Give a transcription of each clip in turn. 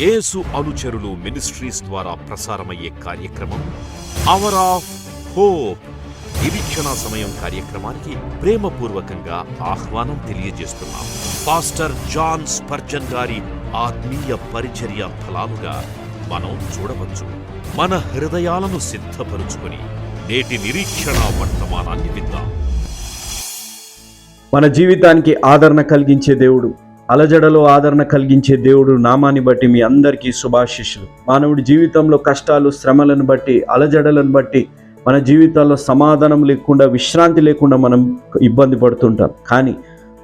యేసు అనుచరులు మినిస్ట్రీస్ ద్వారా ప్రసారమయ్యే కార్యక్రమం అవర్ ఆఫ్ హోప్. నిరీక్షణ సమయం కార్యక్రమానికి ప్రేమపూర్వకంగా ఆహ్వానం తెలియజేస్తున్నాం. పాస్టర్ జాన్ స్పర్జన్ గారి ఆత్మీయ పరిచర్య ఫలాలుగా మనం చూడవచ్చు. మన హృదయాలను సిద్ధపరుచుకొని నేటి నిరీక్షణ వర్తమానాన్ని విందాం. మన జీవితానికి ఆదరణ కలిగించే దేవుడు, అలజడలో ఆదరణ కలిగించే దేవుడు నామాన్ని బట్టి మీ అందరికీ శుభాశీస్సులు. మానవుడి జీవితంలో కష్టాలు, శ్రమలను బట్టి, అలజడలను బట్టి మన జీవితాల్లో సమాధానం లేకుండా, విశ్రాంతి లేకుండా మనం ఇబ్బంది పడుతుంటాం. కానీ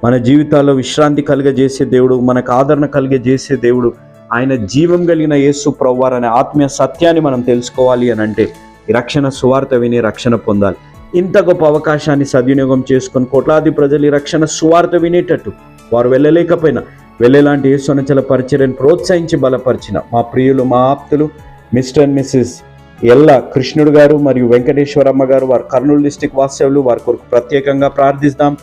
మన జీవితాల్లో విశ్రాంతి కలిగజేసే దేవుడు, మనకు ఆదరణ కలిగజేసే దేవుడు, ఆయన జీవం కలిగిన యేసు ప్రభువారు అనే ఆత్మీయ సత్యాన్ని మనం తెలుసుకోవాలి అని అంటే ఈ రక్షణ సువార్త విని రక్షణ పొందాలి. ఇంత గొప్ప అవకాశాన్ని సద్వినియోగం చేసుకొని కోట్లాది ప్రజలు ఈ రక్షణ సువార్త వినేటట్టు, వారు వెళ్ళలేకపోయినా వెళ్ళేలాంటి యేసు అనుచరుల పరిచర్యను ప్రోత్సహించి బలపరిచిన మా ప్రియులు, మా ఆప్తులు మిస్టర్ అండ్ మిస్సెస్ ఎల్ల కృష్ణుడు గారు మరియు వెంకటేశ్వరమ్మ గారు, వారు కర్నూలు డిస్టిక్ వాస్తవ్యులు, వారి కొరకు ప్రత్యేకంగా ప్రార్థిస్తాం.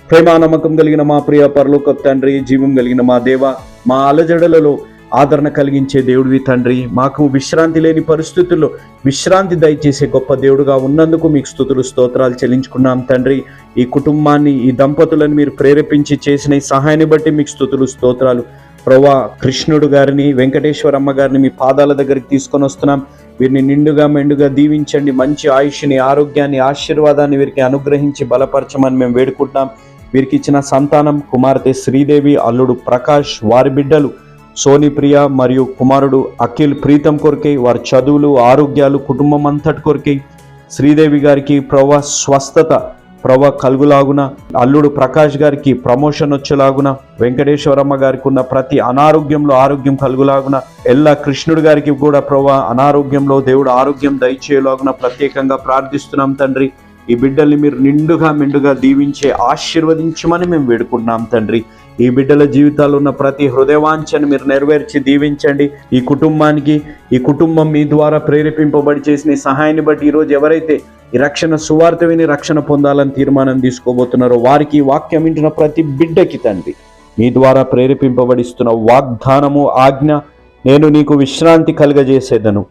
ప్రేమ నమ్మకం కలిగిన మా ప్రియ పరలోక తండ్రి, జీవం కలిగిన మా దేవ, మా అలజడలలో ఆదరణ కలిగించే దేవుడివి తండ్రి, మాకు విశ్రాంతి లేని పరిస్థితుల్లో విశ్రాంతి దయచేసే గొప్ప దేవుడుగా ఉన్నందుకు మీకు స్తుతులు, స్తోత్రాలు చెల్లించుకున్నాం తండ్రి. ఈ కుటుంబాన్ని, ఈ దంపతులను మీరు ప్రేరేపించి చేసిన ఈ సహాయాన్ని బట్టి మీకు స్తుతులు, స్తోత్రాలు. ప్రభా కృష్ణుడు గారిని, వెంకటేశ్వరమ్మ గారిని మీ పాదాల దగ్గరికి తీసుకొని వస్తున్నాం. వీరిని నిండుగా మెండుగా దీవించండి. మంచి ఆయుష్ని, ఆరోగ్యాన్ని, ఆశీర్వాదాన్ని వీరికి అనుగ్రహించి బలపరచమని మేము వేడుకుంటున్నాం. వీరికి ఇచ్చిన సంతానం కుమార్తె శ్రీదేవి, అల్లుడు ప్రకాష్, వారి బిడ్డలు సోనిప్రియ మరియు కుమారుడు అఖిల్ ప్రీతం కొరకై, వారి చదువులు, ఆరోగ్యాలు, కుటుంబం అంతటి కొరకై శ్రీదేవి గారికి ప్రభా స్వస్థత ప్రభా కలుగులాగున, అల్లుడు ప్రకాష్ గారికి ప్రమోషన్ వచ్చేలాగున, వెంకటేశ్వరమ్మ గారికి ఉన్న ప్రతి అనారోగ్యంలో ఆరోగ్యం కలుగులాగున, ఎల్లా కృష్ణుడు గారికి కూడా ప్రభా అనారోగ్యంలో దేవుడు ఆరోగ్యం దయచేయలాగున ప్రత్యేకంగా ప్రార్థిస్తున్నాం తండ్రి. ఈ బిడ్డల్ని మీరు నిండుగా మెండుగా దీవించే ఆశీర్వదించమని మేము వేడుకుంటున్నాం తండ్రి. ఈ బిడ్డల జీవితాల్లో ఉన్న ప్రతి హృదయవాంఛను మీరు నెరవేర్చి దీవించండి. ఈ కుటుంబానికి, ఈ కుటుంబం మీ ద్వారా ప్రేరేపింపబడి చేసిన సహాయాన్ని బట్టి ఈరోజు ఎవరైతే ఈ రక్షణ సువార్త విని రక్షణ పొందాలని తీర్మానం తీసుకోబోతున్నారో వారికి, వాక్యం వింటున్న ప్రతి బిడ్డకి తండ్రి మీ ద్వారా ప్రేరేపింపబడిస్తున్న వాగ్దానము, ఆజ్ఞ, నేను నీకు విశ్రాంతి కలుగజేసేదను.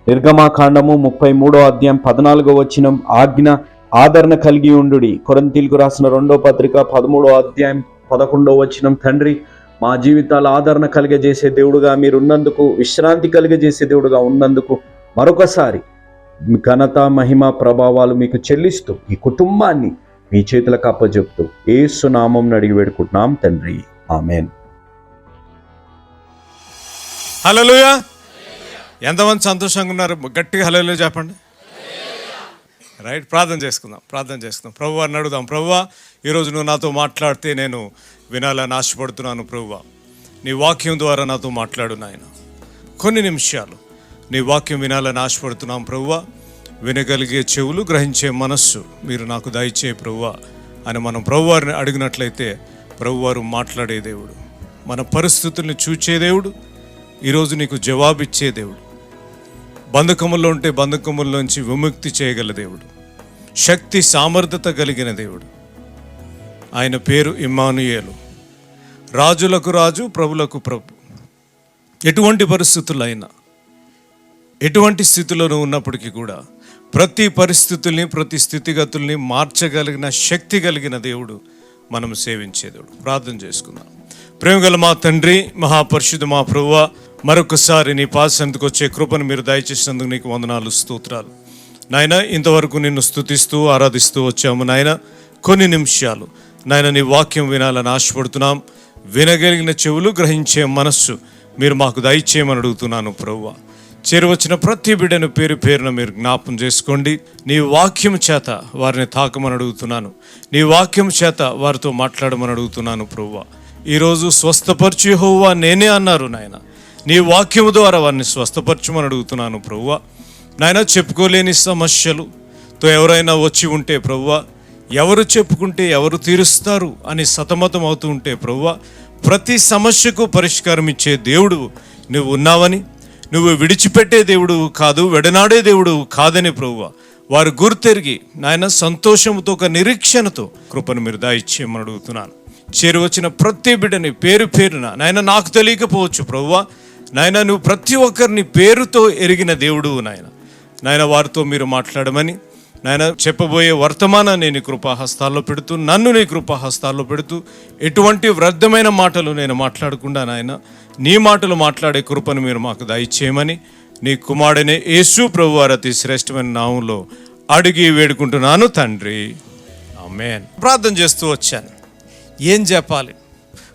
నిర్గమాకాండము 33వ అధ్యాయం 14వ వచనం ఆజ్ఞ, ఆదరణ కలిగి ఉండుడి. కొరింథీయులకు రాసిన 2వ పత్రిక 13వ అధ్యాయం 11వ వచనం తండ్రి మా జీవితాల ఆదరణ కలిగజేసే దేవుడుగా మీరు ఉన్నందుకు, విశ్రాంతి కలిగజేసే దేవుడుగా ఉన్నందుకు మరొకసారి ఘనత, మహిమ, ప్రభావాలు మీకు చెల్లిస్తూ ఈ కుటుంబాన్ని మీ చేతులకు అప్పజెప్తూ యేసు నామమున అడిగి వేడుకుంటున్నాం తండ్రి, ఆమేన్. హల్లెలూయా. ఎంతమంది సంతోషంగా ఉన్నారు? గట్టిగా హల్లెలూయా చెప్పండి. రైట్, ప్రార్థన చేసుకుందాం. ప్రభువారిని అడుగుదాం. ప్రభువా, ఈరోజు నువ్వు నాతో మాట్లాడితే నేను వినాలని ఆశపడుతున్నాను. ప్రభువా, నీ వాక్యం ద్వారా నాతో మాట్లాడు నాయన. కొన్ని నిమిషాలు నీ వాక్యం వినాలని ఆశపడుతున్నాం ప్రభువా. వినగలిగే చెవులు, గ్రహించే మనస్సు మీరు నాకు దయచేయి ప్రభువా అని మనం ప్రభువారిని అడిగినట్లయితే ప్రభువారు మాట్లాడే దేవుడు, మన పరిస్థితుల్ని చూచే దేవుడు, ఈరోజు నీకు జవాబిచ్చే దేవుడు, బంధకముల్లో ఉంటే బంధకముల్లోంచి విముక్తి చేయగల దేవుడు, శక్తి సామర్థ్యత కలిగిన దేవుడు. ఆయన పేరు ఇమ్మానుయేలు, రాజులకు రాజు, ప్రభులకు ప్రభు. ఎటువంటి పరిస్థితులైనా, ఎటువంటి స్థితిలో ఉన్నప్పటికీ కూడా ప్రతి పరిస్థితుల్ని, ప్రతి స్థితిగతుల్ని మార్చగలిగిన శక్తి కలిగిన దేవుడు మనం సేవించే దేవుడు. ప్రార్థన చేసుకుందాం. ప్రేమగల మా తండ్రి, మహాపరిశుద్ధ మా ప్రభువా, మరొకసారి నీ పాదసన్నిధికి వచ్చే కృపను మీరు దయచేసినందుకు నీకు వందనాలు, స్తోత్రాలు నాయన. ఇంతవరకు నిన్ను స్తుతిస్తూ ఆరాధిస్తూ వచ్చాము నాయన. కొన్ని నిమిషాలు నాయన నీ వాక్యం వినాలని ఆశపడుతున్నాం. వినగలిగిన చెవులు, గ్రహించే మనస్సు మీరు మాకు దయచేయమని అడుగుతున్నాను ప్రభువా. చేరువచ్చిన ప్రతి బిడ్డను పేరు పేరున మీరు జ్ఞాపం చేసుకోండి. నీ వాక్యం చేత వారిని తాకమని అడుగుతున్నాను. నీ వాక్యం చేత వారితో మాట్లాడమని అడుగుతున్నాను ప్రభువా. ఈరోజు స్వస్థపరచు యెహోవా నేనే అన్నారు నాయన. నీ వాక్యము ద్వారా వారిని స్వస్థపరచమని అడుగుతున్నాను ప్రభువా. నాయన, చెప్పుకోలేని సమస్యలుతో ఎవరైనా వచ్చి ఉంటే ప్రభువా, ఎవరు చెప్పుకుంటే ఎవరు తీరుస్తారు అని సతమతం అవుతూ ఉంటే ప్రభువా, ప్రతి సమస్యకు పరిష్కారం ఇచ్చే దేవుడు నువ్వు ఉన్నావని, నువ్వు విడిచిపెట్టే దేవుడు కాదు, వెడనాడే దేవుడు కాదని ప్రభువా వారు గుర్తెరిగి నాయన సంతోషంతో, ఒక నిరీక్షణతో కృపను మీరు దయచేయమని అడుగుతున్నాను. చేరువచ్చిన ప్రతి బిడ్డని పేరు పేరున నాయన నాకు తెలియకపోవచ్చు ప్రభువా, నాయన నువ్వు ప్రతి ఒక్కరిని పేరుతో ఎరిగిన దేవుడు నాయన వారితో మీరు మాట్లాడమని నాయన చెప్పబోయే వర్తమానాన్ని నీ కృపాహస్తాల్లో పెడుతూ, నన్ను నీ కృపాహస్తాల్లో పెడుతూ, ఎటువంటి వ్యర్థమైన మాటలు నేను మాట్లాడకుండా నాయన నీ మాటలు మాట్లాడే కృపను మీరు మాకు దయచేయమని నీ కుమారుడనే యేసు ప్రభువారి అతి శ్రేష్టమైన నామంలో అడిగి వేడుకుంటున్నాను తండ్రి, ఆమేన్. ప్రార్థన చేస్తూ వచ్చాను, ఏం చెప్పాలి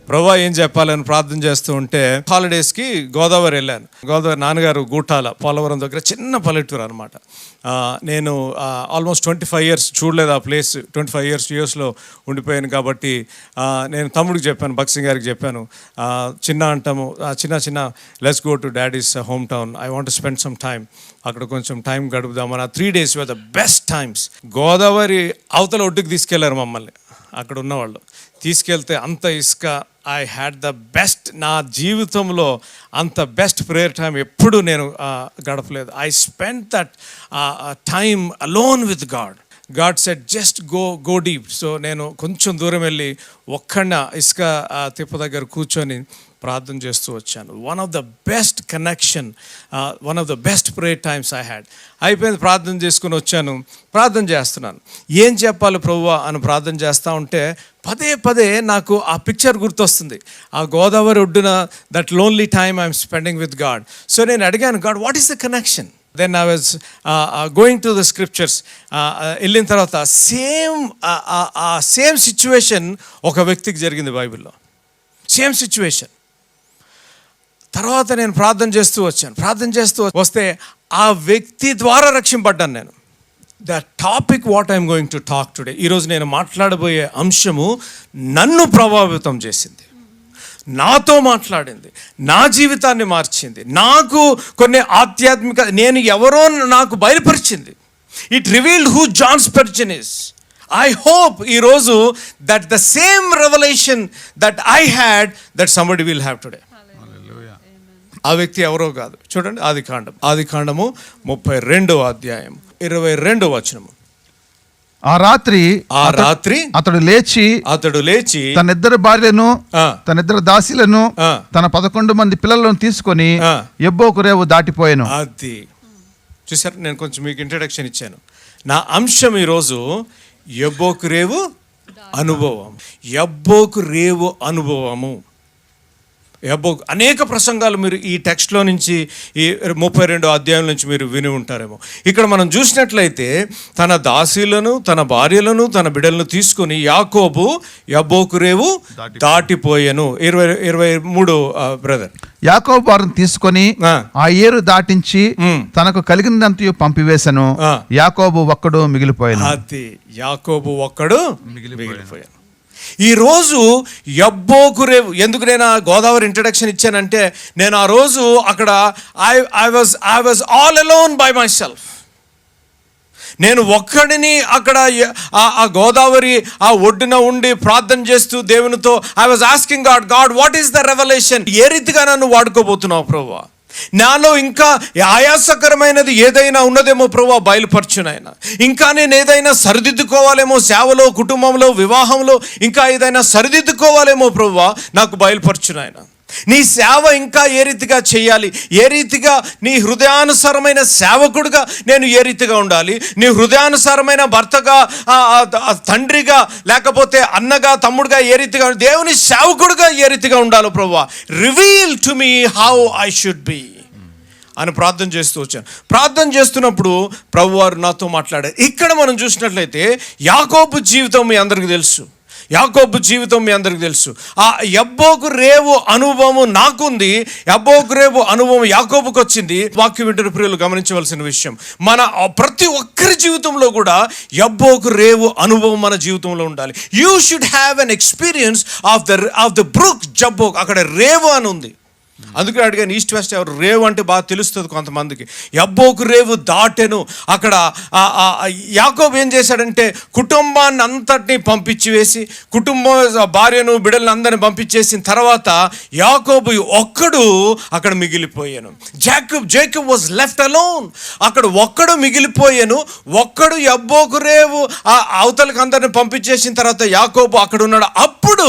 ప్రభువా, ఏం చెప్పాలని ప్రార్థన చేస్తూ ఉంటే హాలిడేస్కి గోదావరి వెళ్ళాను. గోదావరి నాన్నగారు గూటాల పోలవరం దగ్గర చిన్న పల్లెటూరు అనమాట. నేను ఆల్మోస్ట్ 25 years చూడలేదు ఆ ప్లేస్. 25 yearsలో ఉండిపోయాను కాబట్టి నేను తమ్ముడికి చెప్పాను, బక్సింగ్ గారికి చెప్పాను, చిన్న అంటాము చిన్న let's go to daddy's home town, I want spend some time, అక్కడ కొంచెం టైం గడుపుదామని. 3 days were the best times. Godavari అవతల ఒడ్డుకు తీసుకెళ్లారు మమ్మల్ని. అక్కడ ఉన్నవాళ్ళు తీసుకెళ్తే అంత ఇసుక, ఐ హ్యాడ్ ద బెస్ట్, నా జీవితంలో అంత బెస్ట్ ప్రేయర్ టైం ఎప్పుడు నేను గడపలేదు. I spend that time alone with God. God said just go deep. So నేను కొంచెం దూరం వెళ్ళి ఒక్కడిన ఇసుక తిప్ప దగ్గర కూర్చొని ప్రార్థన చేస్తూ వచ్చాను. One of the best connection, one of the best prayer times I had. అయిపోయింది, ప్రార్థన చేసుకుని వచ్చాను. ప్రార్థన చేస్తున్నాను, ఏం చెప్పాలి ప్రభువా అని ప్రార్థన చేస్తూ ఉంటే పదే నాకు ఆ పిక్చర్ గుర్తొస్తుంది. ఆ గోదావరి ఒడ్డున that lonely time I'm spending with God. So నేను అడిగాను, God what is the connection? Then I was going to the scriptures. వెళ్ళిన తర్వాత సేమ్ సిచ్యువేషన్ ఒక వ్యక్తికి జరిగింది బైబిల్లో, సేమ్ సిచ్యువేషన్. తర్వాత నేను ప్రార్థన చేస్తూ వస్తే ఆ వ్యక్తి ద్వారా రక్షింపడ్డాను నేను. The topic what I'm going to talk today, ఈరోజు నేను మాట్లాడబోయే అంశము నన్ను ప్రభావితం చేసింది, నాతో మాట్లాడింది, నా జీవితాన్ని మార్చింది, నాకు కొన్ని ఆధ్యాత్మిక, నేను ఎవరో నాకు బయలుపరిచింది. It revealed who John Spurgeon is. I hope ఈరోజు that the same revelation that I had, that somebody will have today. ఆ వ్యక్తి ఎవరో కాదు. చూడండి, ఆదికాండము 32వ అధ్యాయం 22వ వచనము. ఆ రాత్రి అతడు లేచి తన ఇద్దరు భార్యలను, తన ఇద్దరు దాసీలను, తన 11 మంది పిల్లలను తీసుకొని యబ్బోకు రేవు దాటిపోయాను. అది చూసారు, నేను కొంచెం మీకు ఇంట్రడక్షన్ ఇచ్చాను. నా అంశం ఈరోజు యబ్బోకు రేవు అనుభవం. యబ్బోకు రేవు అనుభవము. యబ్బోకు అనేక ప్రసంగాలు మీరు ఈ టెక్స్ట్లో నుంచి, ఈ 32వ అధ్యాయం నుంచి మీరు విని ఉంటారేమో. ఇక్కడ మనం చూసినట్లయితే తన దాసీలను, తన భార్యలను, తన బిడ్డలను తీసుకొని యాకోబు యబ్బోకు రేవు దాటిపోయాను. 23 బ్రదర్. యాకోబు వారిని తీసుకొని ఆ ఏరు దాటించి తనకు కలిగినంతయు పంపివేశను. యాకోబు ఒక్కడు మిగిలిపోయాను. అది యాకోబు ఒక్కడు మిగిలిపోయాను. ఈరోజు యబ్బోకు రేవు, ఎందుకు నేను ఆ గోదావరి ఇంట్రడక్షన్ ఇచ్చానంటే, నేను ఆ రోజు అక్కడ I was all alone by my self. నేను ఒక్కడిని అక్కడ ఆ గోదావరి ఆ ఒడ్డున ఉండి ప్రార్థన చేస్తూ దేవునితో I was asking God what is the revolution? ఏ రీతిగా నన్ను వాడుకోబోతున్నావు ప్రభువా? నాలో ఇంకా ఆయాసకరమైనది ఏదైనా ఉన్నదేమో ప్రభువా, బయలుపరచునైనా. ఇంకా నేను ఏదైనా సరిదిద్దుకోవాలేమో, సేవలో, కుటుంబంలో, వివాహంలో ఇంకా ఏదైనా సరిదిద్దుకోవాలేమో ప్రభువా, నాకు బయలుపరచునైనా. నీ సేవ ఇంకా ఏ రీతిగా చేయాలి, ఏ రీతిగా నీ హృదయానుసారమైన సేవకుడిగా నేను ఏ రీతిగా ఉండాలి, నీ హృదయానుసారమైన భర్తగా, తండ్రిగా, లేకపోతే అన్నగా, తమ్ముడుగా ఏ రీతిగా, దేవుని సేవకుడిగా ఏ రీతిగా ఉండాలో ప్రభువా, reveal to me how I should be అని ప్రార్థన చేస్తూ వచ్చాను. ప్రార్థన చేస్తున్నప్పుడు ప్రభువారు నాతో మాట్లాడారు. ఇక్కడ మనం చూసినట్లయితే యాకోబు జీవితం మీ అందరికీ తెలుసు. ఆ యబ్బోకు రేవు అనుభవం నాకుంది, యబ్బోకు రేవు అనుభవం యాకోబుకు వచ్చింది. వాక్యం వింటున్న ప్రియులు గమనించవలసిన విషయం, మన ప్రతి ఒక్కరి జీవితంలో కూడా యబ్బోకు రేవు అనుభవం మన జీవితంలో ఉండాలి. You should have an experience of the brook Jabbok. అక్కడ రేవు అని ఉంది, అందుకే అడిగాను ఈస్ట్ వెస్ట్ ఎవరు. రేవు అంటే బాగా తెలుస్తుంది కొంతమందికి. యబ్బోకు రేవు దాటెను. అక్కడ యాకోబు ఏం చేశాడంటే కుటుంబాన్ని అంతటినీ పంపించి వేసి, భార్యను బిడ్డలను అందరిని పంపించేసిన తర్వాత యాకోబు ఒక్కడు అక్కడ మిగిలిపోయాను. Jacob was left alone. అక్కడ ఒక్కడు మిగిలిపోయాను. ఒక్కడు యబ్బోకు రేవు అవతలకి అందరిని పంపించేసిన తర్వాత యాకోబు అక్కడ ఉన్నాడు. అప్పుడు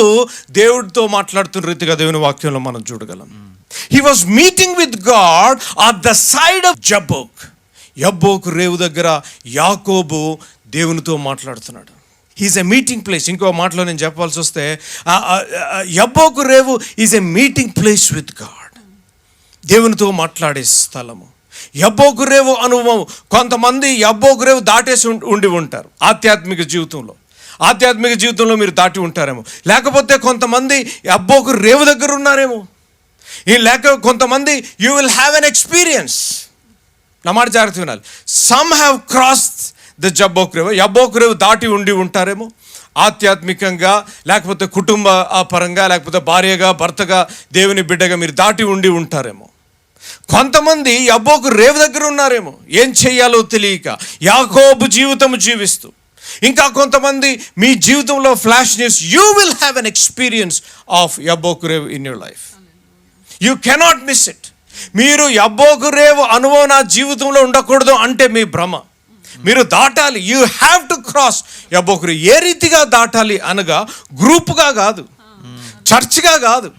దేవుడితో మాట్లాడుతున్న రీతిగా దేవుని వాక్యంలో మనం చూడగలం. He was meeting with God at the side of Jabbok. యబ్బోకు రేవు దగ్గర యాకోబు దేవునితో మాట్లాడుతున్నాడు. Is a meeting place. ఇంకో మాటలో నేను చెప్పాల్సి వస్తే యబ్బోకు రేవు is a meeting place with God. దేవునితో మాట్లాడే స్థలము. యబ్బోకు రేవు అనుభవం. కొంతమంది యబ్బోకు రేవు దాటేసి ఉండి ఉంటారు ఆధ్యాత్మిక జీవితంలో మీరు దాటి ఉంటారేమో. లేకపోతే కొంతమంది యబ్బోకు రేవు దగ్గర ఉన్నారేమో. లేక కొంతమంది you will have an experience. నా మాట జాగ్రత్త వినాలి. సమ్ హ్యావ్ క్రాస్డ్ ద యబ్బోకు రేవు దాటి ఉండి ఉంటారేమో ఆధ్యాత్మికంగా, లేకపోతే కుటుంబ పరంగా, లేకపోతే భార్యగా, భర్తగా, దేవుని బిడ్డగా మీరు దాటి ఉండి ఉంటారేమో. కొంతమంది యబ్బోకు రేవు దగ్గర ఉన్నారేమో, ఏం చెయ్యాలో తెలియక యాకోబు జీవితం జీవిస్తూ. ఇంకా కొంతమంది మీ జీవితంలో flash news. You will have an experience of Jabbok rave in your life. You cannot miss it. మీరు యబ్బోకు రేవు అనుభవం నా జీవితంలో ఉండకూడదు అంటే మీ భ్రమ. మీరు దాటాలి. యూ హ్యావ్ టు క్రాస్ యబ్బోకు రేవు. ఏ రీతిగా దాటాలి అనగా గ్రూప్గా కాదు, చర్చ్గా కాదు,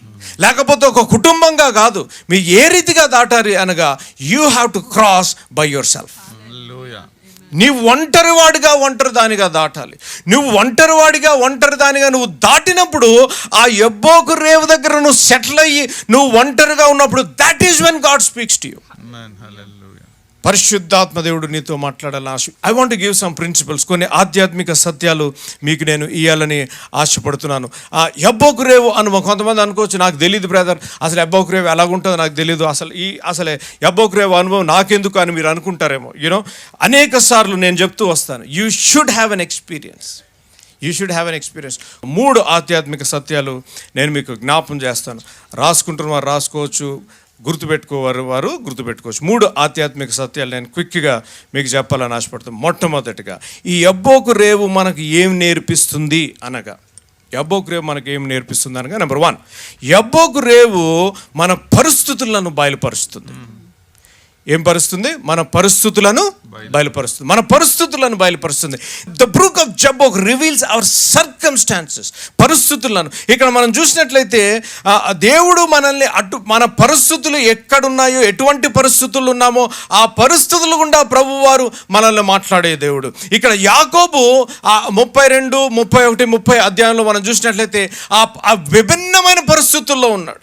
లేకపోతే ఒక కుటుంబంగా కాదు. మీరు ఏ రీతిగా దాటాలి అనగా you have to cross by your self. నీవు ఒంటరి దానిగా దాటాలి. నువ్వు ఒంటరి దానిగా నువ్వు దాటినప్పుడు ఆ యబ్బోకు రేవు దగ్గర నువ్వు సెటిల్ అయ్యి నువ్వు ఒంటరిగా ఉన్నప్పుడు that is when God speaks to you. పరిశుద్ధాత్మ దేవుడు నీతో మాట్లాడాలని I want give some principles. కొన్ని ఆధ్యాత్మిక సత్యాలు మీకు నేను ఇవ్వాలని ఆశపడుతున్నాను. యబ్బోకు రేవు అనుభవం. కొంతమంది అనుకోవచ్చు, నాకు తెలియదు బ్రదర్, అసలు యబ్బోకు రేవు ఎలాగుంటుందో నాకు తెలియదు, అసలే యబ్బోకు రేవు అనుభవం నాకెందుకు అని మీరు అనుకుంటారేమో. యూనో, అనేక సార్లు నేను చెప్తూ వస్తాను, you should have an experience. 3 ఆధ్యాత్మిక సత్యాలు నేను మీకు జ్ఞాపం చేస్తాను. రాసుకుంటున్న వారు రాసుకోవచ్చు, వారు గుర్తుపెట్టుకోవచ్చు. 3 ఆధ్యాత్మిక సత్యాలు నేను క్విక్గా మీకు చెప్పాలని ఆశపడుతాను. మొట్టమొదటిగా ఈ యబ్బోకు రేవు మనకు ఏం నేర్పిస్తుంది అనగా, నెంబర్ 1, యబ్బోకు రేవు మన పరిస్థితులను బయలుపరుస్తుంది. ఏం పరుస్తుంది? మన పరిస్థితులను బయలుపరుస్తుంది. The book of Jabbok reveals our circumstances. పరిస్థితులను ఇక్కడ మనం చూసినట్లయితే దేవుడు మనల్ని మన పరిస్థితులు ఎక్కడున్నాయో, ఎటువంటి పరిస్థితులు ఉన్నామో ఆ పరిస్థితులు గుండా ప్రభువారు మనల్ని మాట్లాడే దేవుడు. ఇక్కడ యాకోబు 32, 31, 30 అధ్యాయంలో మనం చూసినట్లయితే ఆ విభిన్నమైన పరిస్థితుల్లో ఉన్నాడు.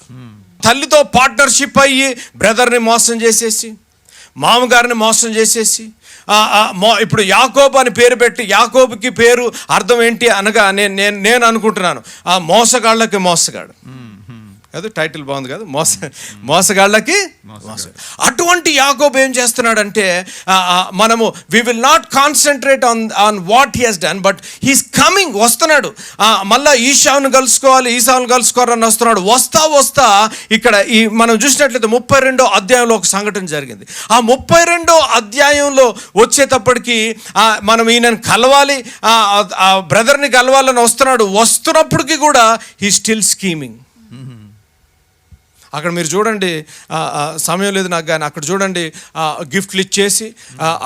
తల్లితో పార్ట్నర్షిప్ అయ్యి బ్రదర్ని మోసం చేసేసి, మామగారిని మోసం చేసేసి, ఇప్పుడు యాకోబు అని పేరు పెట్టి, యాకోబుకి పేరు అర్థం ఏంటి అనగా నేను అనుకుంటున్నాను మోసగాళ్ళకి మోసగాడు. అది టైటిల్ బాగుంది కదా, మోసగాళ్ళకి మోసగాడు. అటువంటి యాకోబు ఏం చేస్తున్నాడంటే, మనము we will not concentrate on what he has done, but he's coming, వస్తున్నాడు. మళ్ళీ ఈసావును కలుసుకోవాలని వస్తున్నాడు. వస్తా ఇక్కడ మనం చూసినట్లయితే 32వ అధ్యాయంలో ఒక సంఘటన జరిగింది. ఆ 32వ అధ్యాయంలో వచ్చేటప్పటికి మనం ఈయనను కలవాలి, ఆ బ్రదర్ని కలవాలని వస్తున్నప్పటికీ కూడా హీ స్టిల్ స్కీమింగ్. అక్కడ మీరు చూడండి, సమయం లేదు నాకు కానీ, అక్కడ చూడండి గిఫ్ట్లు ఇచ్చేసి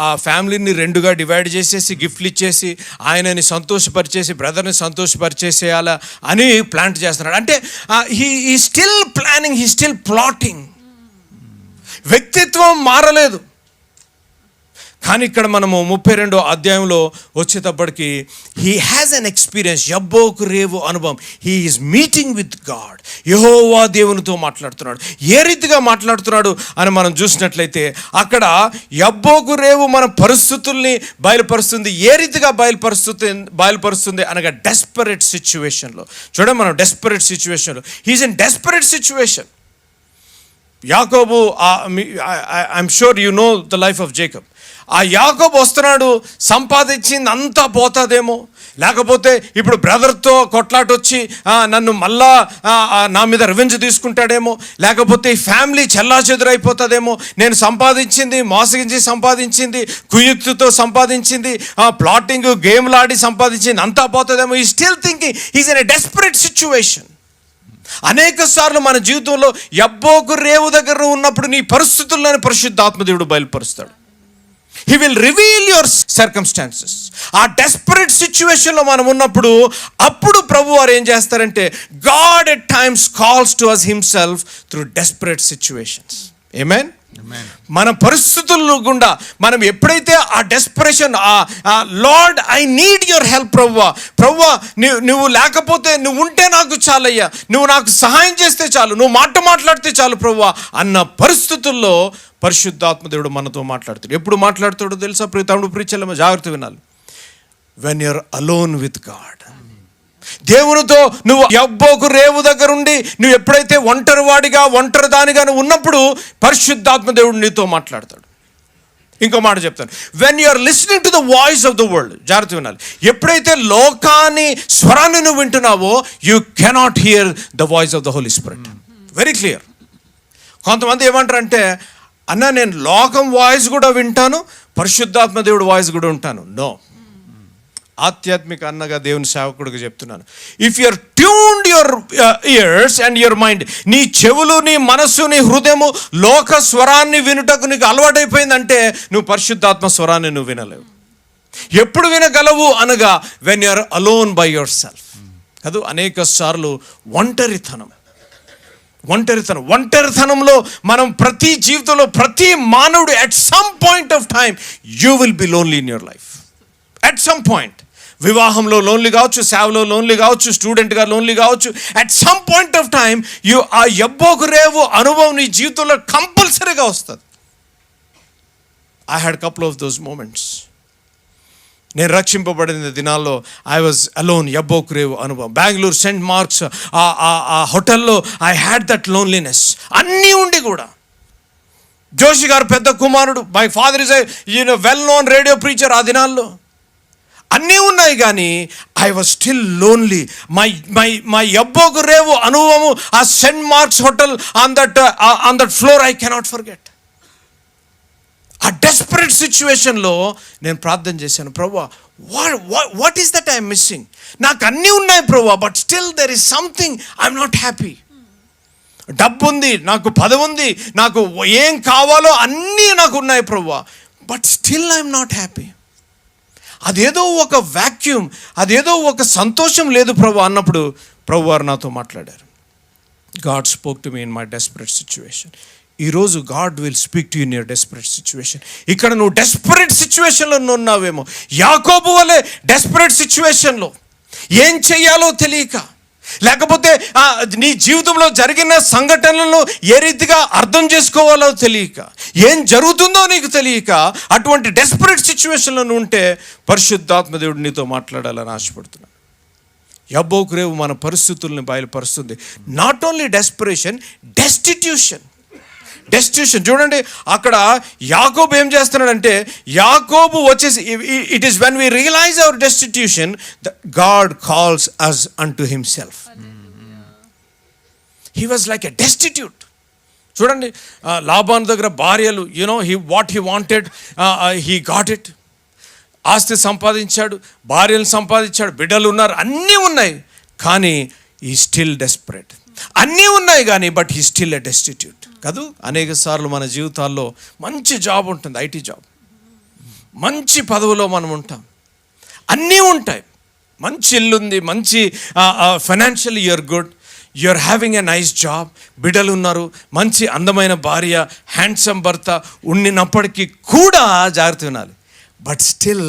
ఆ ఫ్యామిలీని 2గా డివైడ్ చేసేసి గిఫ్ట్లు ఇచ్చేసి ఆయనని సంతోషపరిచేసి బ్రదర్ని సంతోషపరిచేసేయాలా అని ప్లాన్ చేస్తున్నాడు. అంటే he still planning, he still plotting. వ్యక్తిత్వం మారలేదు. కానీ ఇక్కడ మనము 32వ అధ్యాయంలో వచ్చేటప్పటికి హీ హ్యాస్ అన్ ఎక్స్పీరియన్స్. యబ్బోకు రేవు అనుభవం. He is meeting with God. యెహోవా దేవునితో మాట్లాడుతున్నాడు. ఏ రీతిగా మాట్లాడుతున్నాడు అని మనం చూసినట్లయితే అక్కడ యబ్బోకు రేవు మన పరిస్థితుల్ని బయలుపరుస్తుంది. ఏ రీతిగా బయలుపరుస్తుంది అనగా డెస్పరేట్ సిచ్యువేషన్లో. చూడండి, మనం డెస్పరేట్ సిచ్యువేషన్లో, హీఈస్ ఇన్ డెస్పరేట్ సిచ్యువేషన్. యాకోబు, I'm sure you know the life of Jacob. ఆ యాకోబు వస్తున్నాడు, సంపాదించింది అంతా పోతుందేమో, లేకపోతే ఇప్పుడు బ్రదర్తో కొట్లాట వచ్చి నన్ను మళ్ళా నా మీద రివెంజ్ తీసుకుంటాడేమో, లేకపోతే ఈ ఫ్యామిలీ చెల్లాచెదురైపోతుందేమో, నేను మోసగించి సంపాదించింది, కుయుక్తితో సంపాదించింది, ప్లాటింగ్ గేమ్లు ఆడి సంపాదించింది అంతా పోతుందేమో. ఈ still thinking is in a desperate situation. అనేక సార్లు మన జీవితంలో యబ్బోకు రేవు దగ్గర ఉన్నప్పుడు నీ పరిస్థితుల్లోని పరిశుద్ధాత్మ దేవుడు బయలుపరుస్తాడు. He will reveal your circumstances. ఆ డెస్పరేట్ సిచ్యువేషన్లో మనం ఉన్నప్పుడు అప్పుడు ప్రభు వారు ఏం చేస్తారంటే God at times calls to us himself through desperate situations. ఆమేన్. మన పరిస్థితుల గుండా మనం ఎప్పుడైతే ఆ desperation, Lord I need your help ప్రభువా నువ్వు లేకపోతే, నువ్వు ఉంటే నాకు చాలయ్యా, నువ్వు నాకు సహాయం చేస్తే చాలు, నువ్వు మాట్లాడితే చాలు ప్రభువా అన్న పరిస్థితుల్లో పరిశుద్ధాత్మ దేవుడు మనతో మాట్లాడుతాడు. ఎప్పుడు మాట్లాడుతాడో తెలుసా? తమ్ముడు ప్రీచర్ల జాగ్రత్త వినాలి. When you're alone with God. దేవునితో నువ్వు యబ్బోకు రేవు దగ్గర ఉండి నువ్వు ఎప్పుడైతే ఒంటరి దానిగా నువ్వు ఉన్నప్పుడు పరిశుద్ధాత్మ దేవుడు నీతో మాట్లాడతాడు. ఇంకో మాట చెప్తాను, when you are listening to the voice of the world, జాగ్రత్త వినాలి, ఎప్పుడైతే లోకాన్ని స్వరాన్ని నువ్వు వింటున్నావో you cannot hear the voice of the Holy Spirit. Very clear. కొంతమంది ఏమంటారంటే, అన్న నేను లోకం వాయిస్ కూడా వింటాను, పరిశుద్ధాత్మ దేవుడు వాయిస్ కూడా ఉంటాను. నో. ఆధ్యాత్మిక అన్నగా దేవుని సేవకుడిగా చెప్తున్నాను, if you're tuned your ears and your mind, నీ చెవులు, నీ మనస్సు, నీ హృదయము లోక స్వరాన్ని వినుటకు నీకు అలవాటైపోయిందంటే నువ్వు పరిశుద్ధాత్మ స్వరాన్ని నువ్వు వినలేవు. ఎప్పుడు వినగలవు అనగా when you're alone by yourself. కాదు, అనేక సార్లు ఒంటరితనంలో మనం ప్రతి జీవితంలో ప్రతి మానవుడు at some point of time you will be lonely in your life. At some point, వివాహంలో లోన్లీ కావచ్చు, సేవలో లోన్లీ కావచ్చు, స్టూడెంట్గా లోన్లీ కావచ్చు, at some point of time ఆ యబ్బోకు రేవు అనుభవం నీ జీవితంలో కంపల్సరీగా వస్తుంది. I had couple of those moments. నేను రక్షింపబడిన దినాల్లో ఐ వాజ్ అలోన్, యబ్బోకు రేవు అనుభవం. బెంగళూరు సెయింట్ మార్క్స్ ఆ హోటల్లో ఐ హ్యాడ్ దట్ లోన్లీనెస్. అన్నీ ఉండి కూడా, జోషి గారు పెద్ద కుమారుడు, my father is a well known radio preacher. ఆ దినాల్లో అన్నీ ఉన్నాయి కానీ I was still lonely. My యబ్బోకు రేవు అనుభవము ఆ Saint Mark's hotel on that floor I cannot forget. ఆ డెస్పరేట్ సిచ్యువేషన్లో నేను ప్రార్థన చేశాను, ప్రభువా what is that I'm missing? నాకు అన్నీ ఉన్నాయి ప్రభువా, but still there is something I'm not happy. డబ్బు ఉంది, నాకు పదవి ఉంది, నాకు ఏం కావాలో అన్నీ నాకు ఉన్నాయి ప్రభువా, but still I'm not happy. అదేదో ఒక వాక్యూమ్, అదేదో ఒక సంతోషం లేదు ప్రభు అన్నప్పుడు ప్రభు వారు నాతో మాట్లాడారు. God spoke to me in my desperate situation. ఈరోజు God will speak to in your desperate situation. ఇక్కడ నువ్వు డెస్పరేట్ సిచ్యువేషన్లో ఉన్నావేమో, యాకోబు వలె డెస్పరేట్ సిచ్యువేషన్లో ఏం చెయ్యాలో తెలియక, లేకపోతే నీ జీవితంలో జరిగిన సంఘటనలను ఏ రీతిగా అర్థం చేసుకోవాలో తెలియక, ఏం జరుగుతుందో నీకు తెలియక అటువంటి డెస్పరేట్ సిచ్యువేషన్లో ఉంటే పరిశుద్ధాత్మ దేవుడు నీతో మాట్లాడాలని ఆశపడుతున్నాను. యబ్బోకు రేవు మన పరిస్థితుల్ని బయలుపరుస్తుంది. Not only desperation, destitution. చూడండి, అక్కడ యాకోబు ఏం చేస్తున్నాడంటే, యాకోబు వచ్చేసి it is when we realise our destitution God calls us unto himself. He was like a destitute. చూడండి, లాబాను దగ్గర భార్యలు, what he wanted he got it. ఆస్తి సంపాదించాడు, భార్యలు సంపాదించాడు, బిడ్డలు ఉన్నారు, అన్నీ ఉన్నాయి, కానీ ఈ స్టిల్ డెస్పరేట్. అన్నీ ఉన్నాయి కానీ but he still a destitute. కాదు, అనేక సార్లు మన జీవితాల్లో మంచి జాబ్ ఉంటుంది, ఐటీ జాబ్, మంచి పదవిలో మనం ఉంటాం, అన్నీ ఉంటాయి, మంచి ఇల్లు ఉంది, మంచి financially you're good, you're having a nice job, బిడ్డలు ఉన్నారు, మంచి అందమైన భార్య, హ్యాండ్సమ్ భర్త ఉండినప్పటికీ కూడా జాగ్రత్త వినాలి, బట్ స్టిల్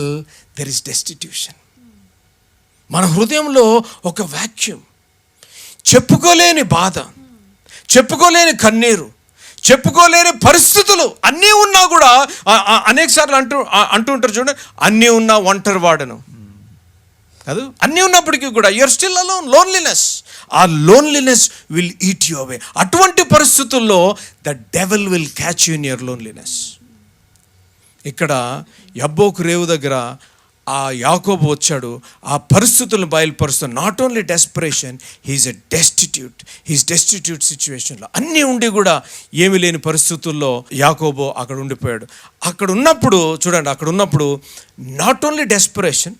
దెర్ ఇస్ డెస్టిట్యూషన్. మన హృదయంలో ఒక వాక్యూమ్, చెప్పుకోలేని బాధ, చెప్పుకోలేని కన్నీరు, చెప్పుకోలేని పరిస్థితులు అన్నీ ఉన్నా కూడా అనేక సార్లు అంటూ ఉంటారు చూడండి, అన్నీ ఉన్నా ఒంటరి వాడను కాదు, అన్నీ ఉన్నప్పటికీ కూడా యూఆర్ స్టిల్ అలోన్. లోన్లీనెస్, ఆ loneliness will eat you away. అటువంటి పరిస్థితుల్లో the devil will catch you in your loneliness. ఇక్కడ యబ్బోకు రేవు దగ్గర ఆ యాకోబు వచ్చాడు, ఆ పరిస్థితులను బయలుపరుస్తాడు. Not only desperation, he is a destitute సిచ్యువేషన్లో అన్నీ ఉండి కూడా ఏమీ లేని పరిస్థితుల్లో యాకోబు అక్కడ ఉండిపోయాడు. అక్కడ ఉన్నప్పుడు not only desperation,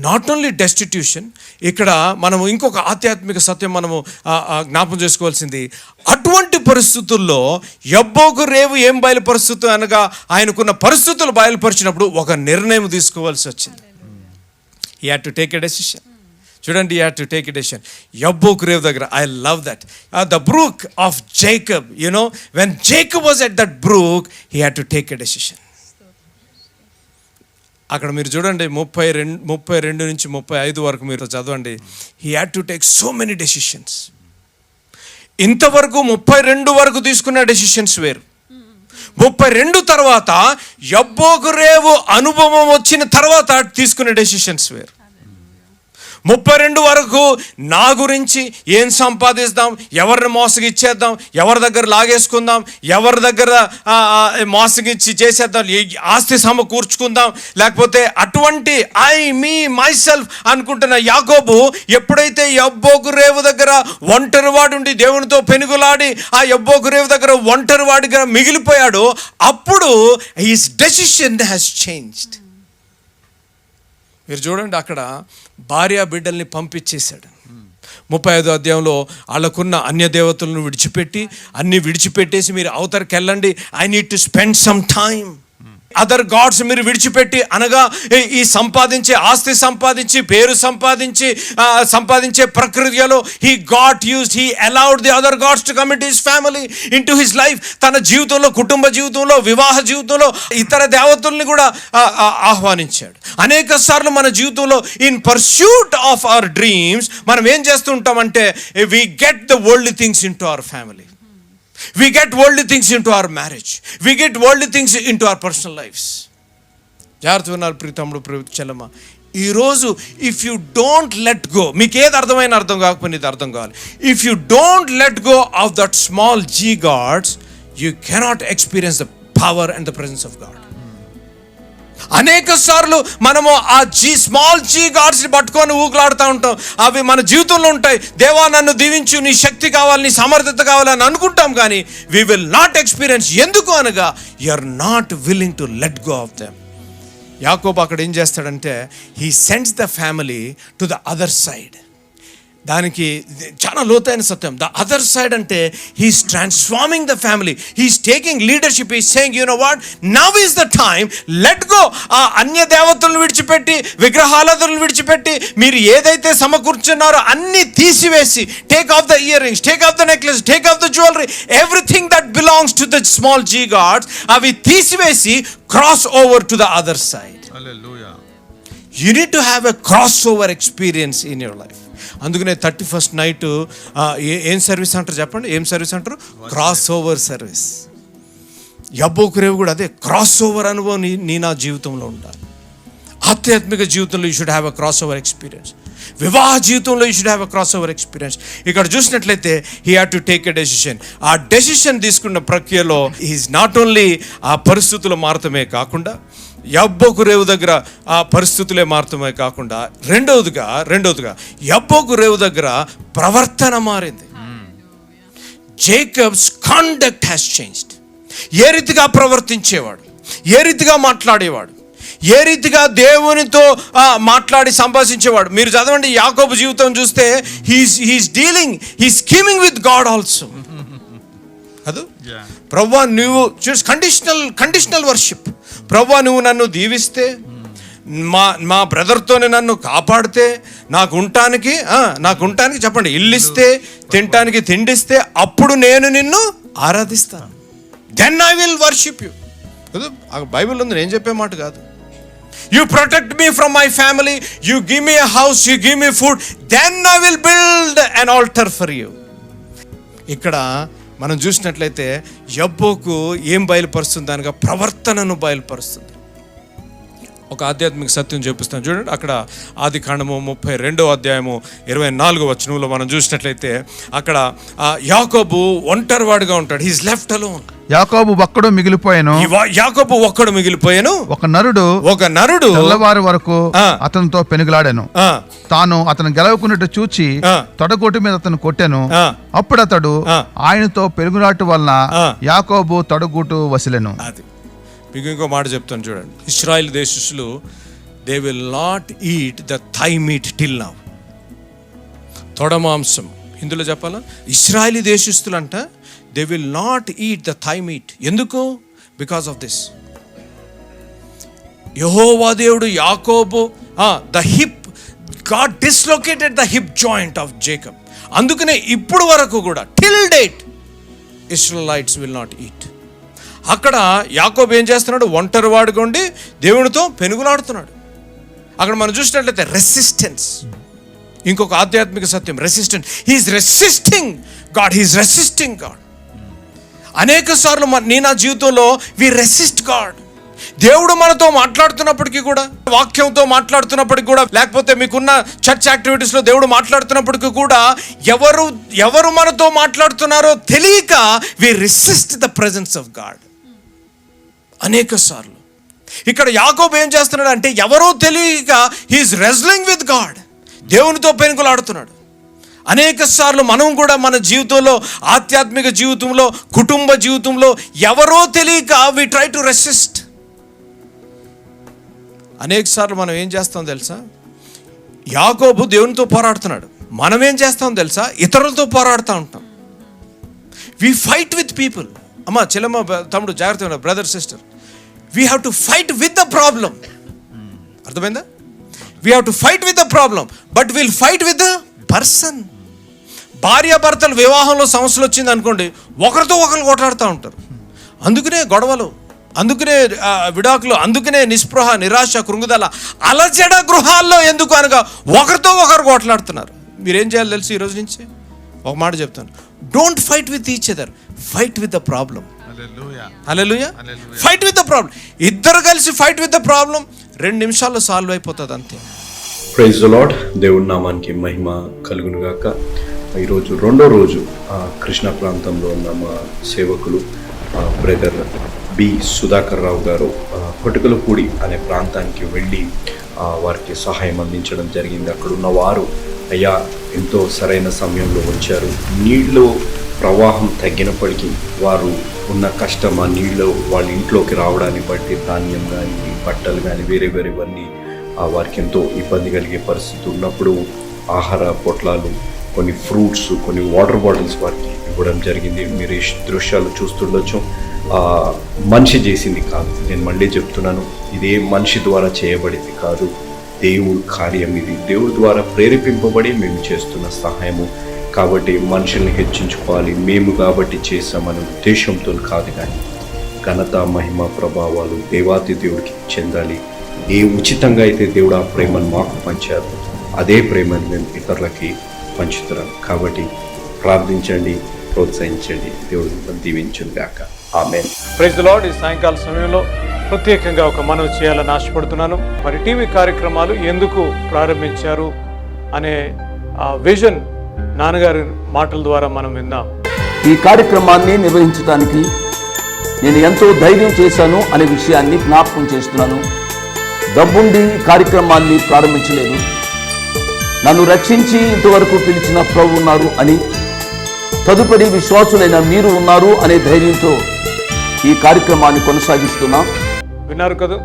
not only destitution, ఇక్కడ మనము ఇంకొక ఆధ్యాత్మిక సత్యం మనము జ్ఞాపకం చేసుకోవాల్సింది, అటువంటి పరిస్థితుల్లో యబ్బోకు రేవు ఏం బయలుపరుస్తూ అనగా ఆయనకున్న పరిస్థితులు బయలుపరిచినప్పుడు ఒక నిర్ణయం తీసుకోవాల్సి వచ్చింది. He had to take a decision. చూడండి, he had to take a decision. యబ్బోకు రేవు దగ్గర, I love that, the brook of Jacob, you know, when Jacob was at that brook, he had to take a decision. అక్కడ మీరు చూడండి 32 నుంచి 35 వరకు మీరు చదవండి. He had to take so many decisions. ఇంతవరకు 32 వరకు తీసుకున్న డెసిషన్స్ వేరు. 32 తర్వాత యబ్బోకు రేవు అనుభవం వచ్చిన తర్వాత తీసుకునే డెసిషన్స్ వేరు. 32 వరకు నా గురించి ఏం సంపాదిస్తాం, ఎవరిని మోసగిచ్చేద్దాం, ఎవరి దగ్గర లాగేసుకుందాం, ఎవరి దగ్గర మోసగిచ్చి చేసేద్దాం, ఆస్తి సమకూర్చుకుందాం, లేకపోతే అటువంటి మీ మైసెల్ఫ్ అనుకుంటున్న యాకోబు ఎప్పుడైతే యబ్బోకు రేవు దగ్గర ఒంటరివాడు ఉండి దేవునితో పెనుగులాడి ఆ యబ్బోకు రేవు దగ్గర ఒంటరివాడిగా మిగిలిపోయాడో అప్పుడు హిస్ డెసిషన్ హ్యాస్ చేంజ్డ్. మీరు చూడండి, అక్కడ భార్య బిడ్డల్ని పంపించేశాడు. 35వ అధ్యాయంలో వాళ్ళకున్న అన్య దేవతలను విడిచిపెట్టి అన్ని విడిచిపెట్టేసి మీరు అవతరికి వెళ్ళండి, I need to spend some time. Other gods మీరు విడిచిపెట్టి, అనగా ఈ సంపాదించే ఆస్తి సంపాదించి పేరు సంపాదించే ప్రక్రియలో he got used, he allowed the other gods to come into his family, into his life. తన జీవితంలో, కుటుంబ జీవితంలో, వివాహ జీవితంలో ఇతర దేవతల్ని కూడా ఆహ్వానించాడు. అనేక సార్లు మన జీవితంలో in pursuit of our dreams మనం ఏం చేస్తూ ఉంటామంటే we get the worldly things into our family. We get worldly things into our marriage. We get worldly things into our personal lives. జాగ్రత్తగా ఉన్నారు ప్రియ తమ్ముడు, ప్రియ చెల్లమ్మ. ఈరోజు if you don't let go, మీకు ఏది అర్థమైన అర్థం కాకపోయినా ఇది అర్థం కావాలి. If you don't let go of that small g gods, you cannot experience the power and the presence of God. అనేక సార్లు మనము ఆ స్మాల్ జీ గాడ్స్ని పట్టుకొని ఊగులాడుతూ ఉంటాం. అవి మన జీవితంలో ఉంటాయి. దేవా నన్ను దీవించు, నీ శక్తి కావాలి, నీ సమర్థత కావాలని అనుకుంటాం, కానీ వీ విల్ నాట్ ఎక్స్పీరియన్స్. ఎందుకు అనగా you are not willing to let go of them. Yakobu అక్కడ ఏం చేస్తాడంటే he sends the family to the other side. దానికి చాలా లోతైన సత్యం. ద అదర్ సైడ్ అంటే he's transforming the family, he's taking leadership, he's saying you know what, now is the time, let go. ఆ అన్య దేవతలను విడిచిపెట్టి, విగ్రహాలను విడిచిపెట్టి, మీరు ఏదైతే సమకూర్చున్నారో అన్ని తీసివేసి, take off the earrings, take off the necklace, take off the jewellery, everything that belongs to the small g gods, అవి తీసివేసి cross over to the other side. Hallelujah. You need to have a cross over experience in your life. అందుకనే 31st night ఏం service అంటారు చెప్పండి? ఏం service అంటారు? Cross over service. యబ్బోకు రేవు కూడా అదే క్రాస్ ఓవర్ అనుభవం నా జీవితంలో ఉండాలి. ఆధ్యాత్మిక జీవితంలో you should have a cross over experience. వివాహ జీవితంలో you should have a cross over experience. ఇక్కడ చూసినట్లయితే he had to take a decision. ఆ డెసిషన్ తీసుకున్న ప్రక్రియలో ఈజ్ నాట్ ఓన్లీ ఆ పరిస్థితులు మారటమే కాకుండా, యబ్బోకు రేవు దగ్గర ఆ పరిస్థితులే మారుతమే కాకుండా, రెండవదిగా యబ్బోకు రేవు దగ్గర ప్రవర్తన మారింది. Jacob's conduct has changed. ఏ రీతిగా ప్రవర్తించేవాడు, ఏ రీతిగా మాట్లాడేవాడు, ఏ రీతిగా దేవునితో మాట్లాడి సంభాషించేవాడు. మీరు చదవండి యాకోబు జీవితం చూస్తే he's scheming with God also. అది ప్రభువా నువ్వు చూసి కండిషనల్ వర్షిప్. ప్రభువా నువ్వు నన్ను దీవిస్తే, మా బ్రదర్తోనే నన్ను కాపాడితే, నాకు ఉండటానికి చెప్పండి ఇల్లిస్తే, తినటానికి తిండిస్తే, అప్పుడు నేను నిన్ను ఆరాధిస్తాను. Then I will worship you. Bible ఉంది, నేను చెప్పే మాట కాదు. You protect me from my family, you give me a house, you give me food, then I will build an altar for you. ఇక్కడ మనం చూసినట్లయితే యబ్బోకు ఏం బయలుపరుస్తుంది అనగా ప్రవర్తనను బయలుపరుస్తుంది. ఒక ఆధ్యాత్మిక సత్యం చూపిస్తాను చూడండి. అక్కడ ఆదికాండము 32వ అధ్యాయము 24వ వచనంలో మనం చూసినట్లయితే అక్కడ యాకోబు ఒంటరివాడుగా ఉంటాడు. He's left alone. యాకోబు ఒక్కడు మిగిలిపోయాను. ఒక నరుడు తెల్లవారి వరకు అతనితో పెనుగులాడాను. తాను అతను గెలవకున్నట్టు చూచి తొడగొట్టు మీద అతను కొట్టాను. అప్పుడు అతడు ఆయనతో పెనుగులాట వలన యాకోబు తొడగొట్టు వసిలెను. మీకు ఇంకో మాట చెప్తాను చూడండి. ఇశ్రాయేల్ దేశస్థులు they will not eat the thigh meat till now. తొడ మాంసం హిందువులో చెప్పాలా, ఇశ్రాయేలీ దేశస్థులు అంట they will not eat the thigh meat. ఎందుకు? Because of this. యెహోవా దేవుడు యాకోబు the hip, God dislocated the hip joint of Jacob. అందుకనే ఇప్పుడు వరకు కూడా till date Israelites will not eat. అక్కడ యాకోబు ఏం చేస్తున్నాడు? ఒంటరి వాడుగా ఉండి దేవునితో పెనుగులాడుతున్నాడు. అక్కడ మనం చూసినట్లయితే రెసిస్టెన్స్, ఇంకొక ఆధ్యాత్మిక సత్యం, resistance. He is resisting God, he is resisting God. అనేక సార్లు నా జీవితంలో వి రెసిస్ట్ గాడ్. దేవుడు మనతో మాట్లాడుతున్నప్పటికీ కూడా, వాక్యంతో మాట్లాడుతున్నప్పటికీ కూడా, లేకపోతే మీకున్న చర్చ్ యాక్టివిటీస్లో దేవుడు మాట్లాడుతున్నప్పటికీ కూడా, ఎవరు మనతో మాట్లాడుతున్నారో తెలియక we resist the presence of God అనేక సార్లు. ఇక్కడ యాకోబు ఏం చేస్తున్నాడు అంటే, ఎవరో తెలియక హీఈస్ రెజ్లింగ్ విత్ గాడ్, దేవునితో పెనుగులాడుతున్నాడు. అనేక సార్లు మనం కూడా మన జీవితంలో, ఆధ్యాత్మిక జీవితంలో, కుటుంబ జీవితంలో ఎవరో తెలియక వి ట్రై టు రెసిస్ట్. అనేక సార్లు మనం ఏం చేస్తాం తెలుసా? యాకోబు దేవునితో పోరాడుతున్నాడు, మనం ఏం చేస్తాం తెలుసా? ఇతరులతో పోరాడుతూ ఉంటాం. We fight with people. అమ్మ, చెల్లమ్మ, తమ్ముడు, జాగ్రత్త, brother, sister, we have to fight with the problem. అర్థమైందా? We have to fight with the problem, but will fight with the person. భార్యాభర్తలు వివాహంలో సమస్యలు వచ్చింది అనుకోండి, ఒకరితో ఒకరు కొట్లాడుతూ ఉంటారు. అందుకనే గొడవలు, అందుకనే విడాకులు, అందుకనే నిస్పృహ, నిరాశ, కృంగుదల, అలజడ గృహాల్లో. ఎందుకు అనగా ఒకరితో ఒకరు కొట్లాడుతున్నారు. మీరేం చేయాలి తెలుసు? ఈరోజు నుంచి ఒక మాట చెప్తాను. Don't fight with each other, fight with the problem. Hallelujah. Fight with the problem. ఇద్దరు కలిసి ఫైట్ విత్ ద ప్రాబ్లం, 2 నిమిషాల్లో సాల్వ్ అయిపోతుంది, అంతే. Praise the Lord. దేవుడి నామానికి మహిమ కలుగును గాక. ఈరోజు 2వ రోజు కృష్ణా ప్రాంతంలో ఉన్న మా సేవకులు బ్రదర్ బి సుధాకర్ రావు గారు కొటుకలపూడి అనే ప్రాంతానికి వెళ్ళి వారికి సహాయం అందించడం జరిగింది. అక్కడ ఉన్న వారు, అయ్యా, ఎంతో సరైన సమయంలో వచ్చారు. నీళ్ళు ప్రవాహం తగ్గినప్పటికీ వారు ఉన్న కష్టం, ఆ నీళ్ళు వాళ్ళ ఇంట్లోకి రావడాన్ని బట్టి ధాన్యం కానీ, బట్టలు కానీ, వేరేవన్నీ వారికి ఎంతో ఇబ్బంది కలిగే పరిస్థితి ఉన్నప్పుడు ఆహార పొట్లాలు, కొన్ని ఫ్రూట్స్, కొన్ని వాటర్ బాటిల్స్ వారికి ఇవ్వడం జరిగింది. మీరు ఈ దృశ్యాలు చూస్తుండొచ్చు. మనిషి చేసింది కాదు, నేను మళ్ళీ చెప్తున్నాను, ఇదే మనిషి ద్వారా చేయబడింది కాదు, దేవుడు కార్యం ఇది. దేవుడి ద్వారా ప్రేరేపింపబడి మేము చేస్తున్న సహాయము. కాబట్టి మనుషుల్ని హెచ్చించుకోవాలి, మేము కాబట్టి చేశామనే ఉద్దేశంతో కాదు, కానీ ఘనత, మహిమ, ప్రభావాలు దేవాతి దేవుడికి చెందాలి. ఏ ఉచితంగా అయితే దేవుడు ఆ ప్రేమను మాకు పంచారు, అదే ప్రేమను మేము ఇతరులకి పంచుతున్నాం. కాబట్టి ప్రార్థించండి, ప్రోత్సహించండి. దేవుడు దీవించును గాక. ఆమేన్. Praise the Lord. ఈ సాయంకాల సమయంలో ప్రత్యేకంగా ఒక మనవి చేయాలని ఆశపడుతున్నాను. మరి టీవీ కార్యక్రమాలు ఎందుకు ప్రారంభించారు అనే విజన్ నాన్నగారి మాటల ద్వారా మనం విందాం. ఈ కార్యక్రమాన్ని నిర్వహించడానికి నేను ఎంతో ధైర్యం చేశాను అనే విషయాన్ని జ్ఞాపకం చేస్తున్నాను. డబ్బుండి కార్యక్రమాన్ని ప్రారంభించలేదు, నన్ను రక్షించి ఇంతవరకు పిలిచిన ప్రభు ఉన్నారు అని, తదుపరి విశ్వాసులైన మీరు ఉన్నారు అనే ధైర్యంతో ఈ కార్యక్రమాన్ని కొనసాగిస్తున్నాం. విన్నారు కదా,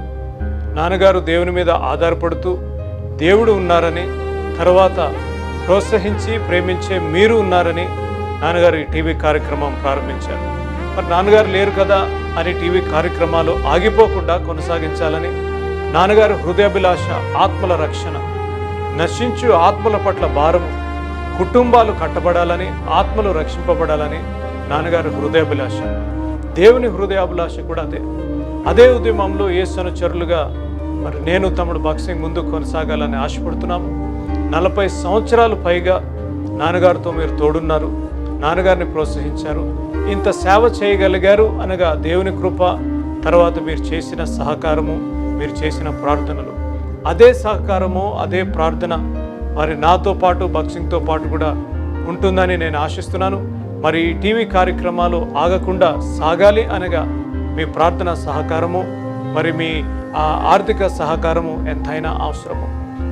నాన్నగారు దేవుని మీద ఆధారపడుతూ దేవుడు ఉన్నారని, తర్వాత ప్రోత్సహించి ప్రేమించే మీరు ఉన్నారని నాన్నగారు ఈ టీవీ కార్యక్రమం ప్రారంభించారు. మరి నాన్నగారు లేరు కదా అని టీవీ కార్యక్రమాలు ఆగిపోకుండా కొనసాగించాలని, నాన్నగారు హృదయాభిలాష ఆత్మల రక్షణ, నశించు ఆత్మల పట్ల భారము, కుటుంబాలు కట్టబడాలని, ఆత్మలు రక్షింపబడాలని నాన్నగారు హృదయాభిలాష. దేవుని హృదయాభిలాష కూడా అదే ఉద్యమంలో యేసు అనుచరులుగా మరి నేను తమ్ముడు బాక్సింగ్ ముందుకు కొనసాగాలని ఆశపడుతున్నాము. 40 సంవత్సరాలు పైగా నాన్నగారితో మీరు తోడున్నారు, నాన్నగారిని ప్రోత్సహించారు, ఇంత సేవ చేయగలిగారు అనగా దేవుని కృప, తర్వాత మీరు చేసిన సహకారము, మీరు చేసిన ప్రార్థనలు, అదే సహకారము, అదే ప్రార్థన మరి నాతో పాటు బాక్సింగ్తో పాటు కూడా ఉంటుందని నేను ఆశిస్తున్నాను. మరి ఈ టీవీ కార్యక్రమాలు ఆగకుండా సాగాలి అనగా మీ ప్రార్థన సహకారము, మరి మీ ఆర్థిక సహకారము ఎంతైనా అవసరము.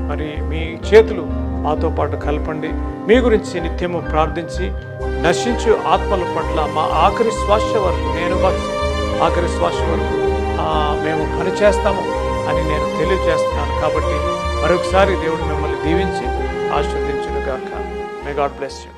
మరి మీ చేతులు మాతో పాటు కలపండి. మీ గురించి నిత్యము ప్రార్థించి నశించు ఆత్మల పట్ల మా ఆఖరి శ్వాస వరకు, నేను ఆఖరి శ్వాస వరకు మేము పనిచేస్తాము అని నేను తెలియజేస్తున్నాను. కాబట్టి మరొకసారి దేవుడు మిమ్మల్ని దీవించి ఆశీర్వదించును గాక. May God bless you.